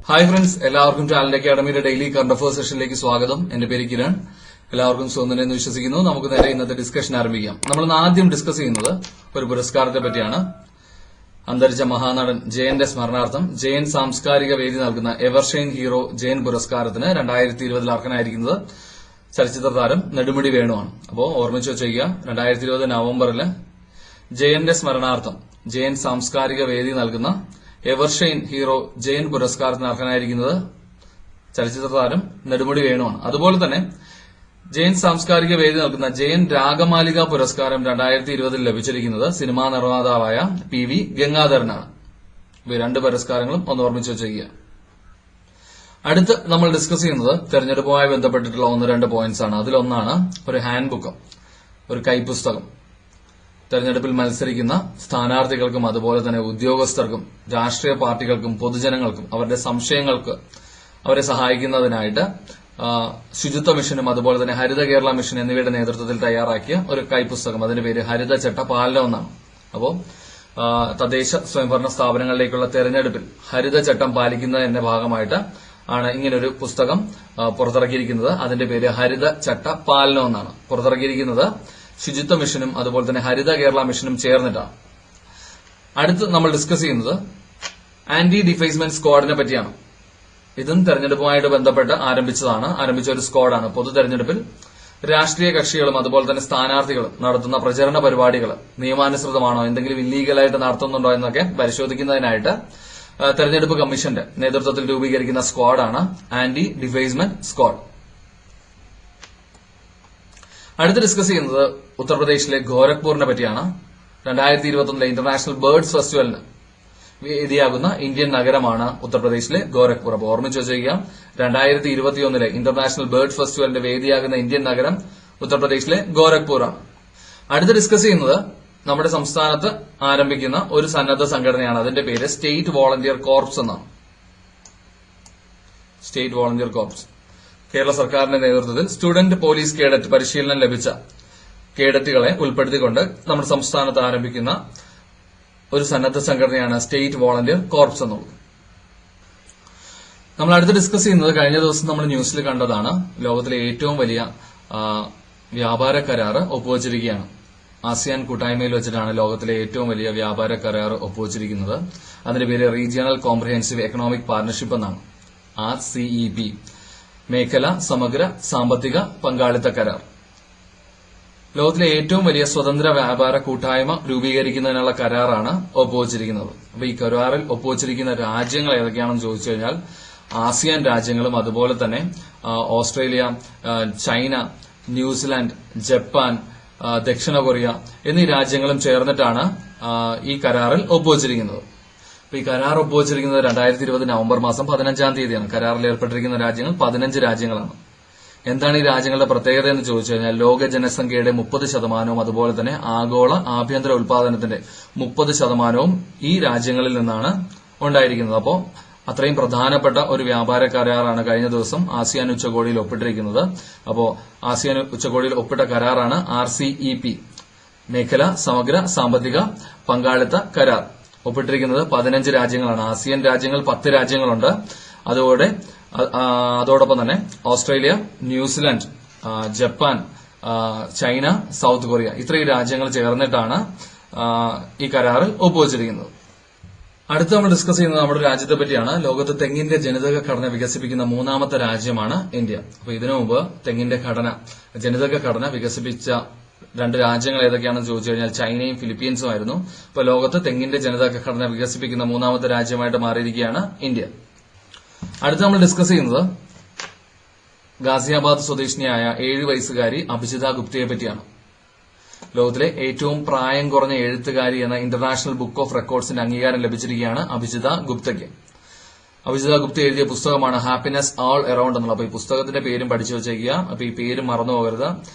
Hi friends, എല്ലാവർക്കും talent അക്കാഡമിയുടെ daily current affairs സെഷനിലേക്ക് സ്വാഗതം. എന്റെ പേര് കിരൺ. എല്ലാവർക്കും സുഖം തന്നെ എന്ന് വിശ്വസിക്കുന്നു. നമുക്ക് നേരെ ഇന്നത്തെ ഡിസ്കഷൻ ആരംഭിക്കാം. നമ്മൾ ആദ്യം ഡിസ്കസ് ചെയ്യുന്നത് ഒരു പുരസ്കാരത്തെ പറ്റിയാണ്. അന്തരിച്ച മഹാനടൻ ജയന്റെ സ്മരണാർത്ഥം ജയൻ സാംസ്കാരിക വേദി നൽകുന്ന എവർഷൈൻ ഹീറോ ജയൻ പുരസ്കാരത്തിന് 2020 അർഹനായിരിക്കുന്നത് ചലച്ചിത്ര താരം നെടുമുടി വേണുവാണ്. അപ്പോൾ ഓർമ്മിച്ചു വെച്ചേക്കുക, 2020 നവംബറിൽ ജയന്റെ സ്മരണാർത്ഥം ജയൻ സാംസ്കാരിക വേദി നൽകുന്ന എവർഷൈൻ ഹീറോ ജയൻ പുരസ്കാരത്തിന് അർഹനായിരിക്കുന്നത് ചലച്ചിത്ര താരം നെടുമുടി വേണുവാണ്. അതുപോലെ തന്നെ ജയൻ സാംസ്കാരിക വേദി നൽകുന്ന ജയൻ രാഗമാലിക പുരസ്കാരം 2020 ലഭിച്ചിരിക്കുന്നത് സിനിമാ നിർമ്മാതാവായ PV ഗംഗാധരനാണ്. ഇവ രണ്ട് പുരസ്കാരങ്ങളും ഒന്ന് ഓർമ്മിച്ചു വെച്ചേക്കുക. അടുത്ത് നമ്മൾ ഡിസ്കസ് ചെയ്യുന്നത് തെരഞ്ഞെടുപ്പുമായി ബന്ധപ്പെട്ടിട്ടുള്ള 1-2 പോയിന്റ്സ് ആണ്. അതിലൊന്നാണ് ഒരു ഹാൻഡ് ബുക്ക്, ഒരു കൈപ്പുസ്തകം. തെരഞ്ഞെടുപ്പിൽ മത്സരിക്കുന്ന സ്ഥാനാർത്ഥികൾക്കും അതുപോലെ തന്നെ ഉദ്യോഗസ്ഥർക്കും രാഷ്ട്രീയ പാർട്ടികൾക്കും പൊതുജനങ്ങൾക്കും അവരുടെ സംശയങ്ങൾക്ക് അവരെ സഹായിക്കുന്നതിനായിട്ട് ശുചിത്വ മിഷനും അതുപോലെ തന്നെ ഹരിത കേരള മിഷൻ എന്നിവയുടെ നേതൃത്വത്തിൽ തയ്യാറാക്കിയ ഒരു കൈപ്പുസ്തകം. അതിന്റെ പേര് ഹരിത ചട്ട പാലനം എന്നാണ്. അപ്പോൾ തദ്ദേശ സ്വയംഭരണ സ്ഥാപനങ്ങളിലേക്കുള്ള തെരഞ്ഞെടുപ്പിൽ ഹരിത ചട്ടം പാലിക്കുന്നതിന്റെ ഭാഗമായിട്ട് ആണ് ഇങ്ങനൊരു പുസ്തകം പുറത്തിറക്കിയിരിക്കുന്നത്. അതിന്റെ പേര് ഹരിത ചട്ട പാലനം എന്നാണ്. പുറത്തിറക്കിയിരിക്കുന്നത് ശുചിത്വ മിഷനും അതുപോലെ തന്നെ ഹരിത കേരള മിഷനും ചേർന്നിട്ടാണ്. അടുത്ത് നമ്മൾ ഡിസ്കസ് ചെയ്യുന്നത് ആന്റി ഡിഫേസ്മെന്റ് സ്ക്വാഡിനെ പറ്റിയാണ്. ഇതും തെരഞ്ഞെടുപ്പുമായിട്ട് ബന്ധപ്പെട്ട് ആരംഭിച്ച ഒരു സ്ക്വാഡാണ്. പൊതു തെരഞ്ഞെടുപ്പിൽ രാഷ്ട്രീയ കക്ഷികളും അതുപോലെ തന്നെ സ്ഥാനാർത്ഥികളും നടത്തുന്ന പ്രചരണ പരിപാടികൾ നിയമാനുസൃതമാണോ, എന്തെങ്കിലും ഇല്ലീഗലായിട്ട് നടത്തുന്നുണ്ടോ എന്നൊക്കെ പരിശോധിക്കുന്നതിനായിട്ട് തെരഞ്ഞെടുപ്പ് കമ്മീഷന്റെ നേതൃത്വത്തിൽ രൂപീകരിക്കുന്ന സ്ക്വാഡാണ് ആന്റി ഡിഫേസ്മെന്റ് സ്ക്വാഡ്. അടുത്ത് ഡിസ്കസ് ചെയ്യുന്നത് ഉത്തർപ്രദേശിലെ ഗോരഖ്പൂരിനെ പറ്റിയാണ്. 2021 ഇന്റർനാഷണൽ ബേർഡ്സ് ഫെസ്റ്റിവലിന് വേദിയാകുന്ന ഇന്ത്യൻ നഗരമാണ് ഉത്തർപ്രദേശിലെ ഗോരഖ്പൂർ. അപ്പോൾ ഓർമ്മിച്ചു വെച്ചിരിക്കാം, 2021 ഇന്റർനാഷണൽ ബേർഡ് ഫെസ്റ്റിവലിന്റെ വേദിയാകുന്ന ഇന്ത്യൻ നഗരം ഉത്തർപ്രദേശിലെ ഗോരഖ്പൂറാണ്. അടുത്ത് ഡിസ്കസ് ചെയ്യുന്നത് നമ്മുടെ സംസ്ഥാനത്ത് ആരംഭിക്കുന്ന ഒരു സന്നദ്ധ സംഘടനയാണ്. അതിന്റെ പേര് സ്റ്റേറ്റ് വോളണ്ടിയർ കോർപ്സ് എന്നാണ്. സ്റ്റേറ്റ് വോളണ്ടിയർ കോർപ്സ് കേരള സർക്കാരിന്റെ നേതൃത്വത്തിൽ സ്റ്റുഡന്റ് പോലീസ് കേഡറ്റ് പരിശീലനം ലഭിച്ച കേഡറ്റുകളെ ഉൾപ്പെടുത്തിക്കൊണ്ട് നമ്മുടെ സംസ്ഥാനത്ത് ആരംഭിക്കുന്ന ഒരു സന്നദ്ധ സംഘടനയാണ് സ്റ്റേറ്റ് വോളണ്ടിയർ കോർപ്സ് എന്നുള്ളത്. നമ്മൾ അടുത്ത് ഡിസ്കസ് ചെയ്യുന്നത് കഴിഞ്ഞ ദിവസം നമ്മൾ ന്യൂസിൽ കണ്ടതാണ്. ലോകത്തിലെ ഏറ്റവും വലിയ വ്യാപാര കരാർ ഒപ്പുവച്ചിരിക്കുകയാണ്. ആസിയാൻ കൂട്ടായ്മയിൽ വെച്ചിട്ടാണ് ലോകത്തിലെ ഏറ്റവും വലിയ വ്യാപാര കരാർ ഒപ്പുവച്ചിരിക്കുന്നത്. അതിന്റെ പേര് റീജിയണൽ കോംപ്രിഹെൻസീവ് എക്കണോമിക് പാർട്ണർഷിപ്പ് എന്നാണ്, RCEP. മേഖല സമഗ്ര സാമ്പത്തിക പങ്കാളിത്ത കരാർ. ലോകത്തിലെ ഏറ്റവും വലിയ സ്വതന്ത്ര വ്യാപാര കൂട്ടായ്മ രൂപീകരിക്കുന്നതിനുള്ള കരാറാണ് ഒപ്പുവച്ചിരിക്കുന്നത്. അപ്പൊ ഈ കരാറിൽ ഒപ്പുവച്ചിരിക്കുന്ന രാജ്യങ്ങൾ ഏതൊക്കെയാണെന്ന് ചോദിച്ചു കഴിഞ്ഞാൽ ആസിയാൻ രാജ്യങ്ങളും അതുപോലെ തന്നെ ഓസ്ട്രേലിയ, ചൈന, ന്യൂസിലാൻഡ്, ജപ്പാൻ, ദക്ഷിണ കൊറിയ എന്നീ രാജ്യങ്ങളും ചേർന്നിട്ടാണ് ഈ കരാറിൽ ഒപ്പുവച്ചിരിക്കുന്നത്. ഈ കരാർ ഒപ്പുവച്ചിരിക്കുന്നത് 2020 നവംബർ മാസം 15-ാം തീയതിയാണ്. കരാറിൽ ഏർപ്പെട്ടിരിക്കുന്ന രാജ്യങ്ങൾ 15 രാജ്യങ്ങളാണ്. എന്താണ് ഈ രാജ്യങ്ങളുടെ പ്രത്യേകത എന്ന് ചോദിച്ചു കഴിഞ്ഞാൽ ലോക ജനസംഖ്യയുടെ 30% അതുപോലെ തന്നെ ആഗോള ആഭ്യന്തര ഉൽപാദനത്തിന്റെ 30% ഈ രാജ്യങ്ങളിൽ നിന്നാണ് ഉണ്ടായിരിക്കുന്നത്. അപ്പോൾ അത്രയും പ്രധാനപ്പെട്ട ഒരു വ്യാപാര കരാറാണ് കഴിഞ്ഞ ദിവസം ആസിയാൻ ഉച്ചകോടിയിൽ ഒപ്പിട്ടിരിക്കുന്നത്. അപ്പോൾ ആസിയാൻ ഉച്ചകോടിയിൽ ഒപ്പിട്ട കരാറാണ് RCEP, മേഖല സമഗ്ര സാമ്പത്തിക പങ്കാളിത്ത കരാർ. ഒപ്പിട്ടിരിക്കുന്നത് 15 രാജ്യങ്ങളാണ്. ആസിയൻ രാജ്യങ്ങൾ 10 രാജ്യങ്ങളുണ്ട്. അതോടൊപ്പം തന്നെ Australia, New Zealand, Japan, China, south Korea ഇത്രയും രാജ്യങ്ങൾ ചേർന്നിട്ടാണ് ഈ കരാറിൽ ഒപ്പുവച്ചിരിക്കുന്നത്. അടുത്ത് നമ്മൾ ഡിസ്കസ് ചെയ്യുന്നത് നമ്മുടെ രാജ്യത്തെ പറ്റിയാണ്. ലോകത്ത് തെങ്ങിന്റെ ജനിതക ഘടന വികസിപ്പിക്കുന്ന 3ാമത്തെ രാജ്യമാണ് ഇന്ത്യ. അപ്പൊ ഇതിനു മുമ്പ് തെങ്ങിന്റെ ജനിതക ഘടന വികസിപ്പിച്ച 2 രാജ്യങ്ങൾ ഏതൊക്കെയാണെന്ന് ചോദിച്ചു കഴിഞ്ഞാൽ ചൈനയും ഫിലിപ്പീൻസും ആയിരുന്നു. ഇപ്പൊ ലോകത്ത് തെങ്ങിന്റെ ജനിതക ഘടന വികസിപ്പിക്കുന്ന 3ാമത്തെ രാജ്യമായിട്ട് മാറിയിരിക്കുകയാണ് ഇന്ത്യ. അടുത്ത് നമ്മൾ ഡിസ്കസ് ചെയ്യുന്നത് ഗാസിയാബാദ് സ്വദേശിനിയായ 7 വയസ്സുകാരി അഭിജിത ഗുപ്തയെ പറ്റിയാണ്. ലോകത്തിലെ ഏറ്റവും പ്രായം കുറഞ്ഞ എഴുത്തുകാരി എന്ന ഇന്റർനാഷണൽ ബുക്ക് ഓഫ് റെക്കോർഡ്സിന്റെ അംഗീകാരം ലഭിച്ചിരിക്കുകയാണ് അഭിജിത ഗുപ്തയ്ക്ക്. അഭിജിത ഗുപ്ത എഴുതിയ പുസ്തകമാണ് ഹാപ്പിനെസ് ഓൾ അറൌണ്ട് എന്നുള്ളത്. അപ്പൊ ഈ പുസ്തകത്തിന്റെ പേരും പഠിച്ചു വെച്ചേക്കുക. അപ്പൊ ഈ പേര് മറന്നു പോകരുത്.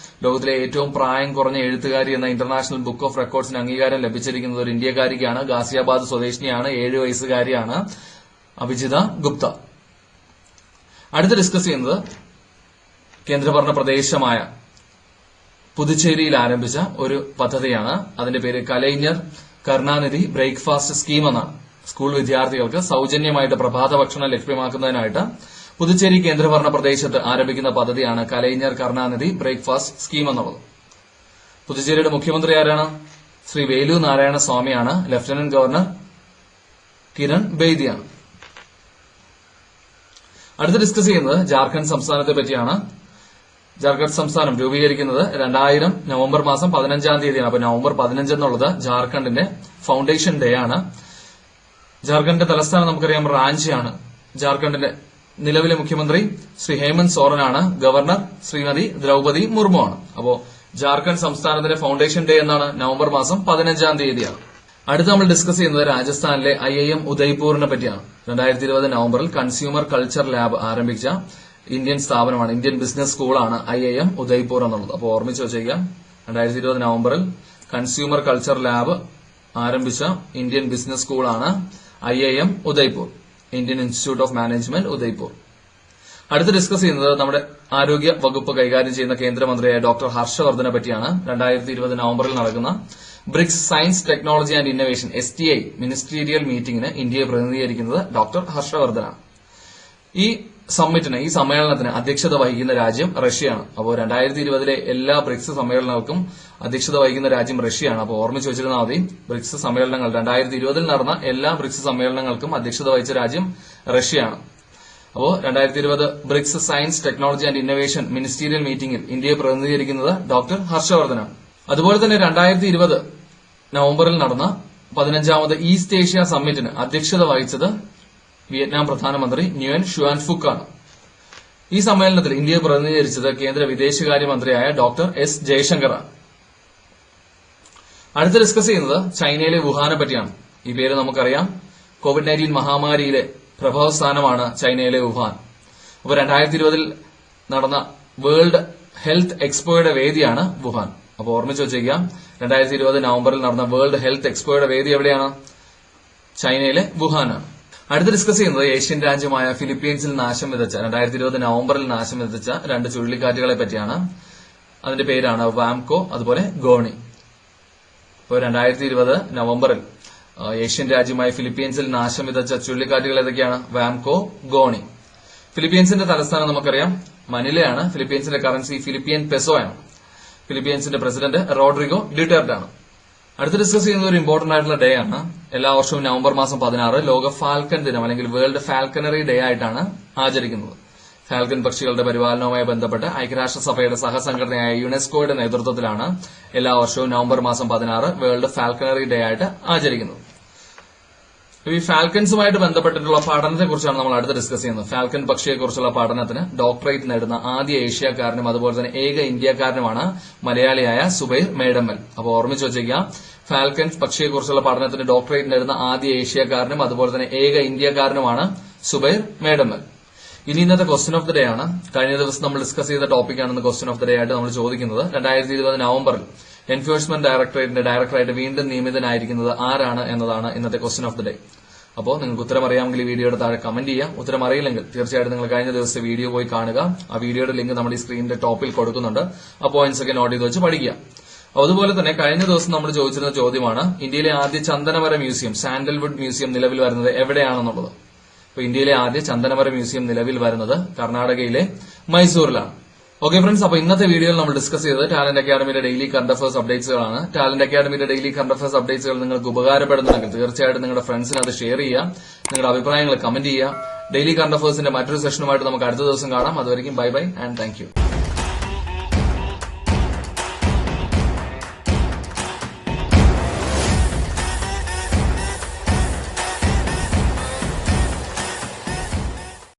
ലോകത്തിലെ ഏറ്റവും പ്രായം കുറഞ്ഞ എഴുത്തുകാരി എന്ന ഇന്റർനാഷണൽ ബുക്ക് ഓഫ് റെക്കോർഡ്സിന് അംഗീകാരം ലഭിച്ചിരിക്കുന്നത് ഒരു ഇന്ത്യക്കാരിക്കാണ്. ഗാസിയാബാദ് സ്വദേശിനിയാണ്, 7 വയസ്സുകാരിയാണ് അഭിജിത ഗുപ്ത. അടുത്ത് ഡിസ്കസ് ചെയ്യുന്നത് കേന്ദ്രഭരണ പ്രദേശമായ പുതുച്ചേരിയിൽ ആരംഭിച്ച ഒരു പദ്ധതിയാണ്. അതിന്റെ പേര് കലൈഞ്ഞർ കരുണാനിധി ബ്രേക്ക്ഫാസ്റ്റ് സ്കീം എന്നാണ്. സ്കൂൾ വിദ്യാർത്ഥികൾക്ക് സൌജന്യമായിട്ട് പ്രഭാത ഭക്ഷണം ലഭ്യമാക്കുന്നതിനായിട്ട് പുതുച്ചേരി കേന്ദ്രഭരണ പ്രദേശത്ത് ആരംഭിക്കുന്ന പദ്ധതിയാണ് കലൈഞ്ഞർ കരുണാനിധി ബ്രേക്ക്ഫാസ്റ്റ് സ്കീം എന്നുള്ളത്. പുതുച്ചേരിയുടെ മുഖ്യമന്ത്രി ആരാണ്? ശ്രീ വേലു നാരായണ സ്വാമിയാണ്. ലഫ്റ്റനന്റ് ഗവർണർ കിരൺ ബെയ്ദിയാണ്. അടുത്ത് ഡിസ്കസ് ചെയ്യുന്നത് ജാർഖണ്ഡ് സംസ്ഥാനത്തെ പറ്റിയാണ്. ജാർഖണ്ഡ് സംസ്ഥാനം രൂപീകരിക്കുന്നത് 2000 നവംബർ മാസം 15-ാം തീയതിയാണ്. അപ്പൊ നവംബർ 15 എന്നുള്ളത് ജാർഖണ്ഡിന്റെ ഫൌണ്ടേഷൻ ഡേ ആണ്. ജാർഖണ്ഡിന്റെ തലസ്ഥാനം നമുക്കറിയാം റാഞ്ചിയാണ്. ജാർഖണ്ഡിന്റെ നിലവിലെ മുഖ്യമന്ത്രി ശ്രീ ഹേമന്ത് സോറനാണ്. ഗവർണർ ശ്രീമതി ദ്രൌപതി മുർമു ആണ്. അപ്പോ ജാർഖണ്ഡ് സംസ്ഥാനത്തിന്റെ ഫൌണ്ടേഷൻ ഡേ എന്നാണ് നവംബർ മാസം 15-ാം തീയതിയാണ്. അടുത്ത് നമ്മൾ ഡിസ്കസ് ചെയ്യുന്നത് രാജസ്ഥാനിലെ IIM ഉദയ്പൂരിനെ പറ്റിയാണ്. 2020 നവംബറിൽ കൺസ്യൂമർ കൾച്ചർ ലാബ് ആരംഭിച്ച ഇന്ത്യൻ സ്ഥാപനമാണ്, ഇന്ത്യൻ ബിസിനസ് സ്കൂളാണ് IIM ഉദയ്പൂർ എന്നുള്ളത്. അപ്പോൾ ഓർമ്മിച്ച് വെച്ചേക്കാം, 2020 നവംബറിൽ കൺസ്യൂമർ കൾച്ചർ ലാബ് ആരംഭിച്ച ഇന്ത്യൻ ബിസിനസ് സ്കൂളാണ് IIM Udaipur, Indian institute of management Udaipur. അടുത്ത് ഡിസ്കസ് ചെയ്യുന്നത് നമ്മുടെ ആരോഗ്യ വകുപ്പ് കൈകാര്യം ചെയ്യുന്ന കേന്ദ്രമന്ത്രിയായ ഡോക്ടർ ഹർഷവർദ്ധനെ പറ്റിയാണ്. 2020 നവംബറിൽ നടക്കുന്ന BRICS science technology and innovation STI ministerial മീറ്റിംഗിന് ഇന്ത്യയെ പ്രതിനിധീകരിക്കുന്നത് ഡോക്ടർ ഹർഷവർദ്ധനാണ്. ഈ സമ്മേളനത്തിന് അധ്യക്ഷത വഹിക്കുന്ന രാജ്യം റഷ്യയാണ്. അപ്പോൾ 2020 എല്ലാ ബ്രിക്സ് സമ്മേളനങ്ങൾക്കും അധ്യക്ഷത വഹിക്കുന്ന രാജ്യം റഷ്യയാണ്. അപ്പോൾ ഓർമ്മിച്ച് വെച്ചിരുന്നാൽ മതി, ബ്രിക്സ് സമ്മേളനങ്ങൾ 2020 നടന്ന എല്ലാ ബ്രിക്സ് സമ്മേളനങ്ങൾക്കും അധ്യക്ഷത വഹിച്ച രാജ്യം റഷ്യയാണ്. അപ്പോൾ 2020 BRICS science technology and innovation ministerial മീറ്റിംഗിൽ ഇന്ത്യയെ പ്രതിനിധീകരിക്കുന്നത് ഡോക്ടർ ഹർഷവർദ്ധനാണ്. അതുപോലെ തന്നെ 2020 നവംബറിൽ നടന്ന 15ാമത് ഈസ്റ്റ് ഏഷ്യ സമ്മിറ്റിന് അധ്യക്ഷത വഹിച്ചത് വിയറ്റ്നാം പ്രധാനമന്ത്രി ന്യുവൻ ഷുവാൻ ഫുക്ക് ആണ്. ഈ സമ്മേളനത്തിൽ ഇന്ത്യയെ പ്രതിനിധീകരിച്ചത് കേന്ദ്ര വിദേശകാര്യമന്ത്രിയായ ഡോക്ടർ S ജയശങ്കറാണ്. അടുത്ത് ഡിസ്കസ് ചെയ്യുന്നത് ചൈനയിലെ വുഹാനെ പറ്റിയാണ്. ഈ പേര് നമുക്കറിയാം, COVID-19 മഹാമാരിയിലെ പ്രഭവസ്ഥാനമാണ് ചൈനയിലെ വുഹാൻ. അപ്പോൾ 2020 നടന്ന വേൾഡ് ഹെൽത്ത് എക്സ്പോയുടെ വേദിയാണ് വുഹാൻ. അപ്പോൾ ഓർമ്മിച്ച് വെച്ചേക്കാം, 2020 നവംബറിൽ നടന്ന വേൾഡ് ഹെൽത്ത് എക്സ്പോയുടെ വേദി എവിടെയാണ്? ചൈനയിലെ വുഹാനാണ്. അടുത്ത് ഡിസ്കസ് ചെയ്യുന്നത് ഏഷ്യൻ രാജ്യമായ ഫിലിപ്പീൻസിൽ നാശം വിതച്ച 2020 നവംബറിൽ നാശം വിതച്ച 2 ചുഴലിക്കാറ്റുകളെ പറ്റിയാണ്. അതിന്റെ പേരാണ് വാംകോ, അതുപോലെ ഗോണി. ഇപ്പോൾ 2020 നവംബറിൽ ഏഷ്യൻ രാജ്യമായ ഫിലിപ്പീൻസിൽ നാശം വിതച്ച ചുഴലിക്കാറ്റുകൾ ഏതൊക്കെയാണ്? വാംകോ, ഗോണി. ഫിലിപ്പീൻസിന്റെ തലസ്ഥാനം നമുക്കറിയാം മനിലയാണ്. ഫിലിപ്പീൻസിന്റെ കറൻസി ഫിലിപ്പിയൻ പെസോയാണ്. ഫിലിപ്പീൻസിന്റെ പ്രസിഡന്റ് റോഡ്രിഗോ ഡ്യൂട്ടേർട്ട് ആണ്. അടുത്ത് ഡിസ്കസ് ചെയ്യുന്ന ഒരു ഇമ്പോർട്ടന്റ് ആയിട്ടുള്ള ഡേ ആണ്. എല്ലാ വർഷവും നവംബർ മാസം 16 ലോക ഫാൽക്കൺ ദിനം അല്ലെങ്കിൽ വേൾഡ് ഫാൽക്കണറി ഡേ ആയിട്ടാണ് ആചരിക്കുന്നത്. ഫാൽക്കൺ പക്ഷികളുടെ പരിപാലനവുമായി ബന്ധപ്പെട്ട് ഐക്യരാഷ്ട്രസഭയുടെ സഹസംഘടനയായ യുനെസ്കോയുടെ നേതൃത്വത്തിലാണ് എല്ലാ വർഷവും നവംബർ മാസം 16 വേൾഡ് ഫാൽക്കണറി ഡേ ആയിട്ട് ആചരിക്കുന്നത്. ഈ ഫാൽക്കൺസുമായിട്ട് ബന്ധപ്പെട്ടിട്ടുള്ള പഠനത്തെക്കുറിച്ചാണ് നമ്മൾ അടുത്ത് ഡിസ്കസ് ചെയ്യുന്നത്. ഫാൽക്കൺ പക്ഷിയെക്കുറിച്ചുള്ള പഠനത്തിന് ഡോക്ടറേറ്റ് നേടുന്ന ആദ്യ ഏഷ്യക്കാരനും അതുപോലെ തന്നെ ഏക ഇന്ത്യക്കാരനുമാണ് മലയാളിയായ സുബൈർ മേഡമ്മൽ. അപ്പോൾ ഓർമ്മിച്ച് വെച്ചേക്കാം, ഫാൽക്കൺ പക്ഷിയെക്കുറിച്ചുള്ള പഠനത്തിന് ഡോക്ടറേറ്റ് നേടുന്ന ആദ്യ ഏഷ്യക്കാരനും അതുപോലെ തന്നെ ഏക ഇന്ത്യക്കാരനുമാണ് സുബൈർ മേഡമ്മൽ. ഇനി ഇന്നത്തെ ക്വസ്റ്റ്യൻ ഓഫ് ദി ഡേ ആണ്. കഴിഞ്ഞ ദിവസം നമ്മൾ ഡിസ്കസ് ചെയ്ത ടോപ്പിക്കാണ് ക്വസ്റ്റ്യൻ ഓഫ് ദി ഡേ ആയിട്ട് നമ്മൾ ചോദിക്കുന്നത്. 2020 നവംബറിൽ എൻഫോഴ്സ്മെന്റ് ഡയറക്ടറേറ്റിന്റെ ഡയറക്ടറായിട്ട് വീണ്ടും നിയമിതനായിരിക്കുന്നത് ആരാണ് എന്നതാണ് ഇന്നത്തെ ക്വസ്റ്റ്യൻ ഓഫ് ദി ഡേ. അപ്പോൾ നിങ്ങൾക്ക് ഉത്തരം അറിയാമെങ്കിൽ ഈ വീഡിയോയുടെ താഴെ കമന്റ് ചെയ്യാം. ഉത്തരം അറിയില്ലെങ്കിൽ തീർച്ചയായിട്ടും നിങ്ങൾ കഴിഞ്ഞ ദിവസത്തെ വീഡിയോ പോയി കാണുക. ആ വീഡിയോയുടെ ലിങ്ക് നമ്മൾ ഈ സ്ക്രീനിന്റെ ടോപ്പിൽ കൊടുക്കുന്നുണ്ട്. ആ പോയിന്റ്സ് ഒക്കെ നോട്ട് ചെയ്ത് വെച്ച് പഠിക്കുക. അതുപോലെ തന്നെ കഴിഞ്ഞ ദിവസം നമ്മൾ ചോദിച്ചിരുന്ന ചോദ്യമാണ്, ഇന്ത്യയിലെ ആദ്യ ചന്ദനമര മ്യൂസിയം, സാൻഡൽവുഡ് മ്യൂസിയം നിലവിൽ വരുന്നത് എവിടെയാണെന്നുള്ളത്. അപ്പോൾ ഇന്ത്യയിലെ ആദ്യ ചന്ദനമര മ്യൂസിയം നിലവിൽ വരുന്നത് കർണാടകയിലെ മൈസൂരിലാണ്. ഓക്കെ ഫ്രണ്ട്സ്, അപ്പോൾ ഇന്നത്തെ വീഡിയോയിൽ നമ്മൾ ഡിസ്കസ് ചെയ്തത് ടാലന്റ് അക്കാഡമിയുടെ ഡെയിലി കറന്റ് അഫയേഴ്സ് അപ്ഡേറ്റ്സുകളാണ്. ടാലന്റ് അക്കാഡമിയുടെ ഡെയിലി കറന്റ് അഫയേഴ്സ് അപ്ഡേറ്റ്സുകൾ നിങ്ങൾക്ക് ഉപകാരപ്പെടുന്നുണ്ടെങ്കിൽ തീർച്ചയായിട്ടും നിങ്ങളുടെ ഫ്രണ്ട്സിന് അത് ഷെയർ ചെയ്യുക. നിങ്ങളുടെ അഭിപ്രായങ്ങൾ കമന്റ് ചെയ്യുക. ഡെയിലി കറന്റ് അഫയേഴ്സിന്റെ മറ്റൊരു സെഷനുമായിട്ട് നമുക്ക് അടുത്ത ദിവസം കാണാം. അതുവരെയും bye bye and thank you.